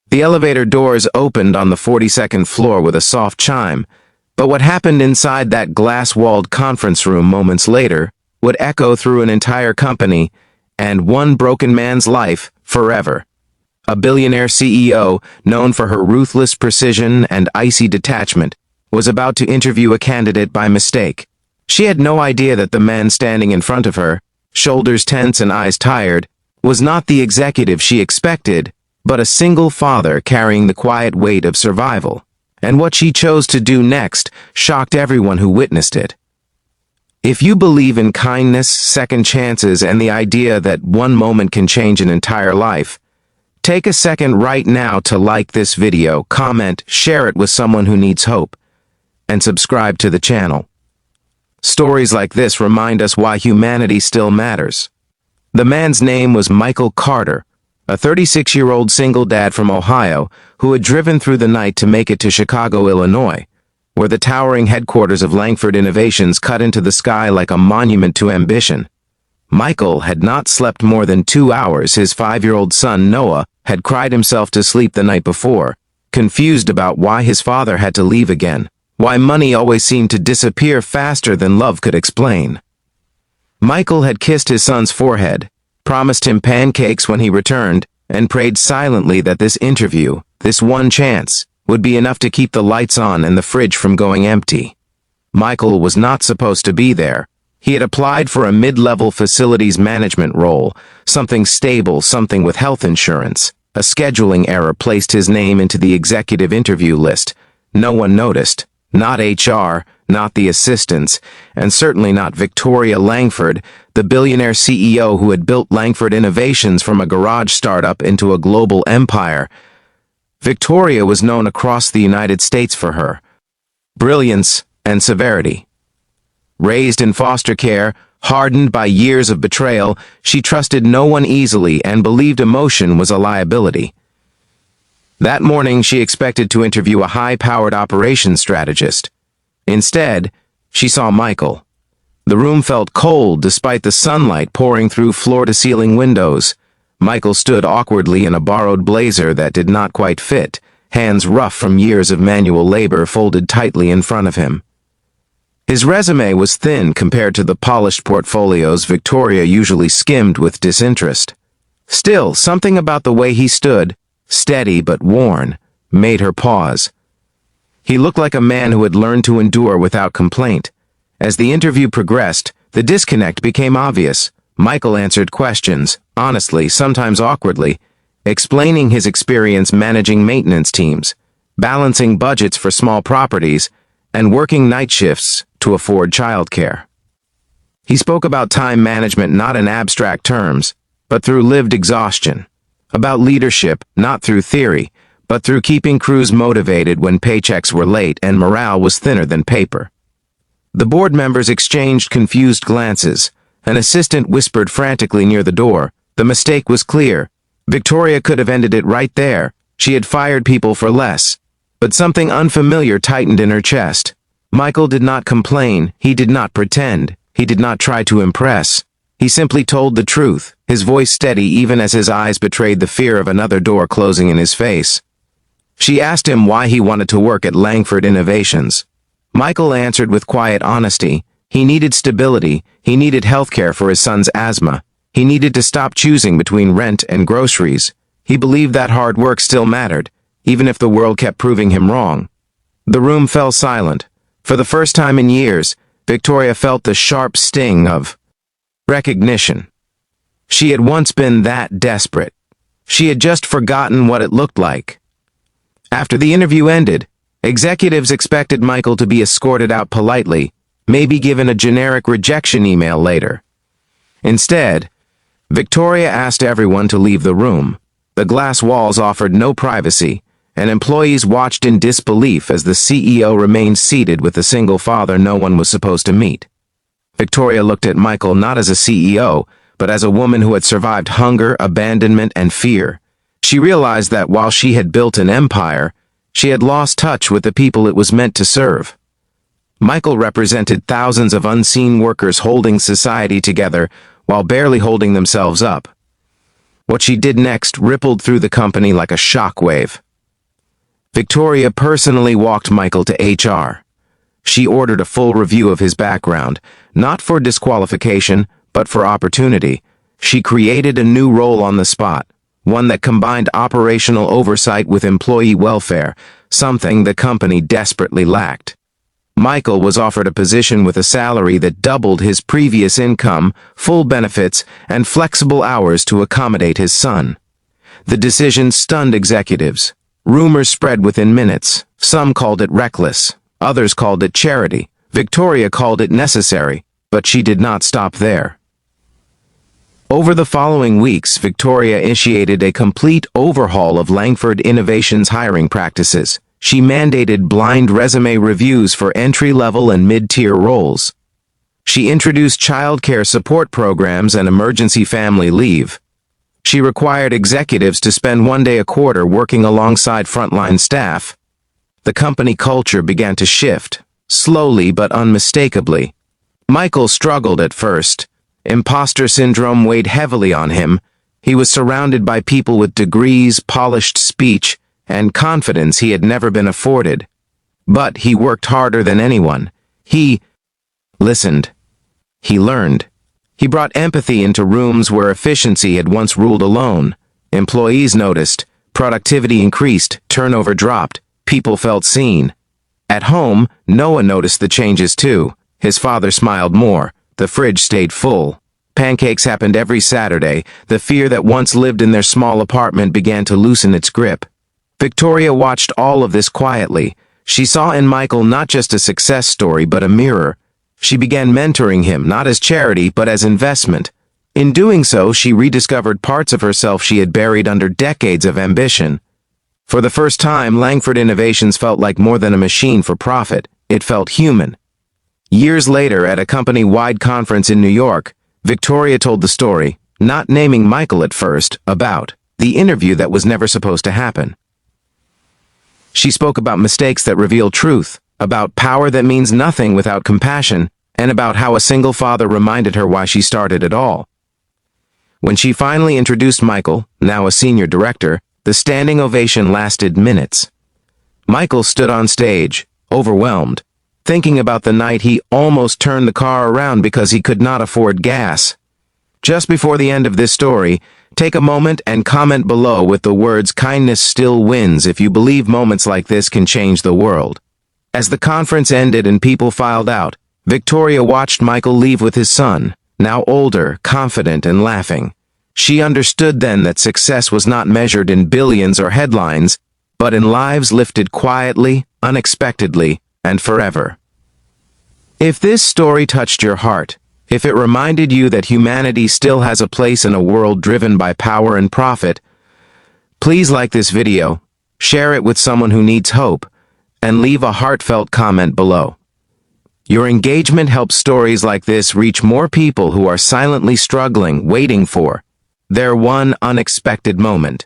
The elevator doors opened on the 42nd floor with a soft chime, but what happened inside that glass-walled conference room moments later would echo through an entire company and one broken man's life forever. A billionaire CEO, known for her ruthless precision and icy detachment, was about to interview a candidate by mistake. She had no idea that the man standing in front of her, shoulders tense and eyes tired, was not the executive she expected, but a single father carrying the quiet weight of survival. And what she chose to do next shocked everyone who witnessed it. If you believe in kindness, second chances, and the idea that one moment can change an entire life, take a second right now to like this video, comment, share it with someone who needs hope, and subscribe to the channel. Stories like this remind us why humanity still matters. The man's name was Michael Carter, a 36-year-old single dad from Ohio who had driven through the night to make it to Chicago, Illinois, where the towering headquarters of Langford Innovations cut into the sky like a monument to ambition. Michael had not slept more than 2 hours. His 5-year-old son, Noah, had cried himself to sleep the night before, confused about why his father had to leave again, why money always seemed to disappear faster than love could explain. Michael had kissed his son's forehead, promised him pancakes when he returned, and prayed silently that this interview, this one chance, would be enough to keep the lights on and the fridge from going empty. Michael was not supposed to be there. He had applied for a mid-level facilities management role, something stable, something with health insurance. A scheduling error placed his name into the executive interview list. No one noticed. Not HR, not the assistants, and certainly not Victoria Langford, the billionaire CEO who had built Langford Innovations from a garage startup into a global empire. Victoria was known across the United States for her brilliance and severity. Raised in foster care, hardened by years of betrayal, she trusted no one easily and believed emotion was a liability. That morning, she expected to interview a high-powered operations strategist. Instead, she saw Michael. The room felt cold despite the sunlight pouring through floor-to-ceiling windows. Michael stood awkwardly in a borrowed blazer that did not quite fit, hands rough from years of manual labor folded tightly in front of him. His resume was thin compared to the polished portfolios Victoria usually skimmed with disinterest. Still, something about the way he stood, steady but worn, made her pause. He looked like a man who had learned to endure without complaint. As the interview progressed, the disconnect became obvious. Michael answered questions, honestly, sometimes awkwardly, explaining his experience managing maintenance teams, balancing budgets for small properties, and working night shifts to afford childcare. He spoke about time management not in abstract terms, but through lived exhaustion. About leadership, not through theory, but through keeping crews motivated when paychecks were late and morale was thinner than paper. The board members exchanged confused glances. An assistant whispered frantically near the door. The mistake was clear. Victoria could have ended it right there. She had fired people for less. But something unfamiliar tightened in her chest. Michael did not complain. He did not pretend. He did not try to impress. He simply told the truth, his voice steady even as his eyes betrayed the fear of another door closing in his face. She asked him why he wanted to work at Langford Innovations. Michael answered with quiet honesty. He needed stability. He needed healthcare for his son's asthma. He needed to stop choosing between rent and groceries. He believed that hard work still mattered, even if the world kept proving him wrong. The room fell silent. For the first time in years, Victoria felt the sharp sting of recognition. She had once been that desperate. She had just forgotten what it looked like. After the interview ended, executives expected Michael to be escorted out politely, maybe given a generic rejection email later. Instead, Victoria asked everyone to leave the room. The glass walls offered no privacy, and employees watched in disbelief as the CEO remained seated with the single father no one was supposed to meet. Victoria looked at Michael not as a CEO, but as a woman who had survived hunger, abandonment, and fear. She realized that while she had built an empire, she had lost touch with the people it was meant to serve. Michael represented thousands of unseen workers holding society together while barely holding themselves up. What she did next rippled through the company like a shockwave. Victoria personally walked Michael to HR. She ordered a full review of his background, not for disqualification, but for opportunity. She created a new role on the spot, one that combined operational oversight with employee welfare, something the company desperately lacked. Michael was offered a position with a salary that doubled his previous income, full benefits, and flexible hours to accommodate his son. The decision stunned executives. Rumors spread within minutes. Some called it reckless. Others called it charity. Victoria called it necessary, but she did not stop there. Over the following weeks, Victoria initiated a complete overhaul of Langford Innovations' hiring practices. She mandated blind resume reviews for entry-level and mid-tier roles. She introduced childcare support programs and emergency family leave. She required executives to spend 1 day a quarter working alongside frontline staff. The company culture began to shift, slowly but unmistakably. Michael struggled at first. Imposter syndrome weighed heavily on him. He was surrounded by people with degrees, polished speech, and confidence he had never been afforded. But he worked harder than anyone. He listened. He learned. He brought empathy into rooms where efficiency had once ruled alone. Employees noticed. Productivity increased. Turnover dropped. People felt seen. At home, Noah noticed the changes too. His father smiled more. The fridge stayed full. Pancakes happened every Saturday. The fear that once lived in their small apartment began to loosen its grip. Victoria watched all of this quietly. She saw in Michael not just a success story, but a mirror. She began mentoring him, not as charity, but as investment. In doing so, she rediscovered parts of herself she had buried under decades of ambition. For the first time, Langford Innovations felt like more than a machine for profit. It felt human. Years later, at a company-wide conference in New York, Victoria told the story, not naming Michael at first, about the interview that was never supposed to happen. She spoke about mistakes that reveal truth, about power that means nothing without compassion, and about how a single father reminded her why she started it all. When she finally introduced Michael, now a senior director, the standing ovation lasted minutes. Michael stood on stage, overwhelmed, thinking about the night he almost turned the car around because he could not afford gas. Just before the end of this story, take a moment and comment below with the words "Kindness still wins" if you believe moments like this can change the world. As the conference ended and people filed out, Victoria watched Michael leave with his son, now older, confident, and laughing. She understood then that success was not measured in billions or headlines, but in lives lifted quietly, unexpectedly, and forever. If this story touched your heart, if it reminded you that humanity still has a place in a world driven by power and profit, please like this video, share it with someone who needs hope, and leave a heartfelt comment below. Your engagement helps stories like this reach more people who are silently struggling, waiting for their one unexpected moment.